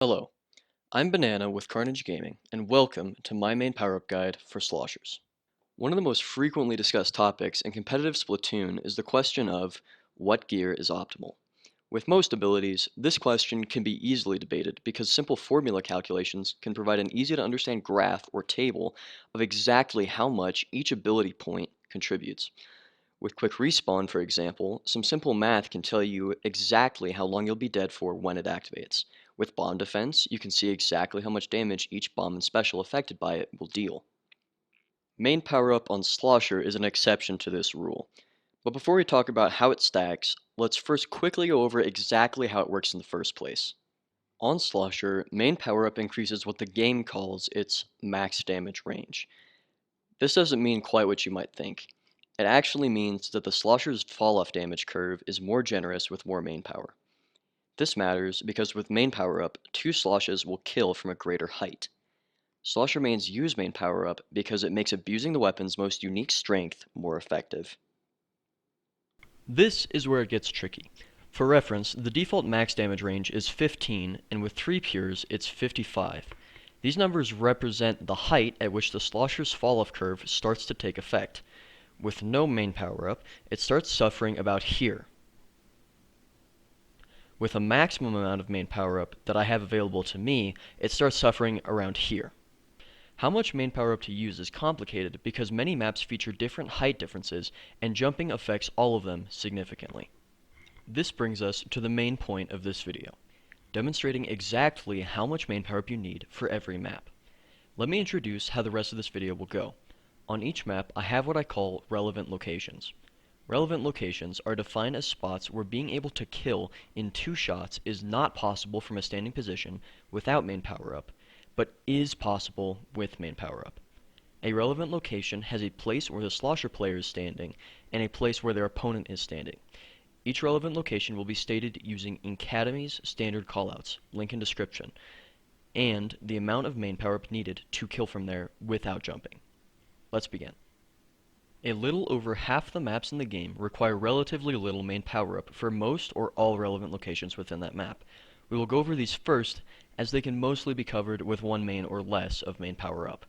Hello, I'm Banana with Carnage Gaming, and welcome to my main power-up guide for Sloshers. One of the most frequently discussed topics in competitive Splatoon is the question of what gear is optimal. With most abilities, this question can be easily debated because simple formula calculations can provide an easy-to-understand graph or table of exactly how much each ability point contributes. With quick respawn, for example, some simple math can tell you exactly how long you'll be dead for when it activates. With bomb defense, you can see exactly how much damage each bomb and special affected by it will deal. Main power-up on Slosher is an exception to this rule. But before we talk about how it stacks, let's first quickly go over exactly how it works in the first place. On Slosher, main power-up increases what the game calls its max damage range. This doesn't mean quite what you might think. It actually means that the Slosher's fall-off damage curve is more generous with more main power. This matters because with main power-up, 2 sloshes will kill from a greater height. Slosher mains use main power-up because it makes abusing the weapon's most unique strength more effective. This is where it gets tricky. For reference, the default max damage range is 15, and with 3 pures, it's 55. These numbers represent the height at which the Slosher's fall-off curve starts to take effect. With no main power-up, it starts suffering about here. With a maximum amount of main power-up that I have available to me, it starts suffering around here. How much main power-up to use is complicated because many maps feature different height differences, and jumping affects all of them significantly. This brings us to the main point of this video, demonstrating exactly how much main power-up you need for every map. Let me introduce how the rest of this video will go. On each map, I have what I call relevant locations. Relevant locations are defined as spots where being able to kill in 2 shots is not possible from a standing position without main power-up, but is possible with main power-up. A relevant location has a place where the Slosher player is standing, and a place where their opponent is standing. Each relevant location will be stated using Inkademy's standard callouts, link in description, and the amount of main power-up needed to kill from there without jumping. Let's begin. A little over half the maps in the game require relatively little main power-up for most or all relevant locations within that map. We will go over these first, as they can mostly be covered with 1 main or less of main power-up.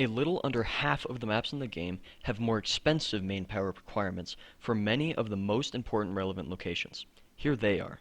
A little under half of the maps in the game have more expensive main power-up requirements for many of the most important relevant locations. Here they are.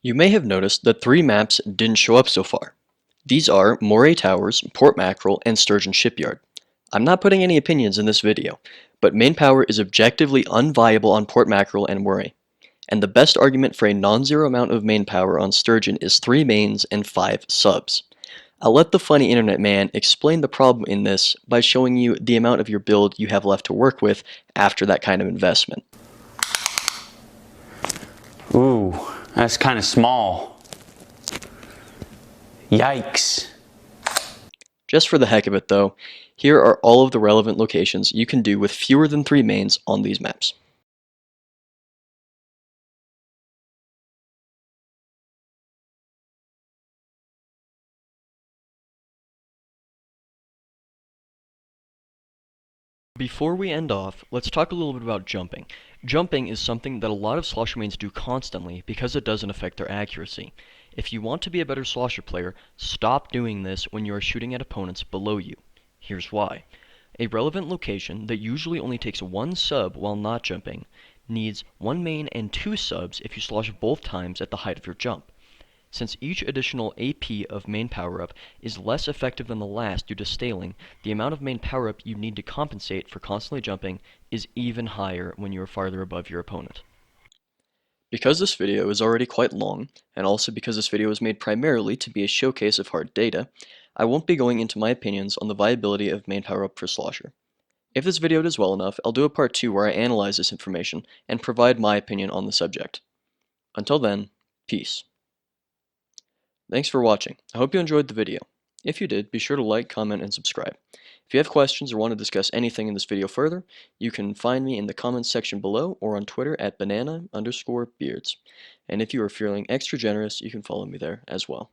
You may have noticed that 3 maps didn't show up so far. These are Moray Towers, Port Mackerel, and Sturgeon Shipyard. I'm not putting any opinions in this video, but main power is objectively unviable on Port Mackerel and Moray, and the best argument for a non-zero amount of main power on Sturgeon is 3 mains and 5 subs. I'll let the funny internet man explain the problem in this by showing you the amount of your build you have left to work with after that kind of investment. Ooh, that's kind of small. Yikes. Just for the heck of it though, here are all of the relevant locations you can do with fewer than 3 mains on these maps. Before we end off, let's talk a little bit about jumping. Jumping is something that a lot of slosher mains do constantly because it doesn't affect their accuracy. If you want to be a better slosher player, stop doing this when you are shooting at opponents below you. Here's why. A relevant location that usually only takes 1 sub while not jumping needs 1 main and 2 subs if you slosh both times at the height of your jump. Since each additional AP of main power-up is less effective than the last due to staling, the amount of main power-up you need to compensate for constantly jumping is even higher when you are farther above your opponent. Because this video is already quite long, and also because this video was made primarily to be a showcase of hard data, I won't be going into my opinions on the viability of main power-up for Slosher. If this video does well enough, I'll do a part 2 where I analyze this information and provide my opinion on the subject. Until then, peace. Thanks for watching. I hope you enjoyed the video. If you did, be sure to like, comment, and subscribe. If you have questions or want to discuss anything in this video further, you can find me in the comments section below or on Twitter at banana_beards. And if you are feeling extra generous, you can follow me there as well.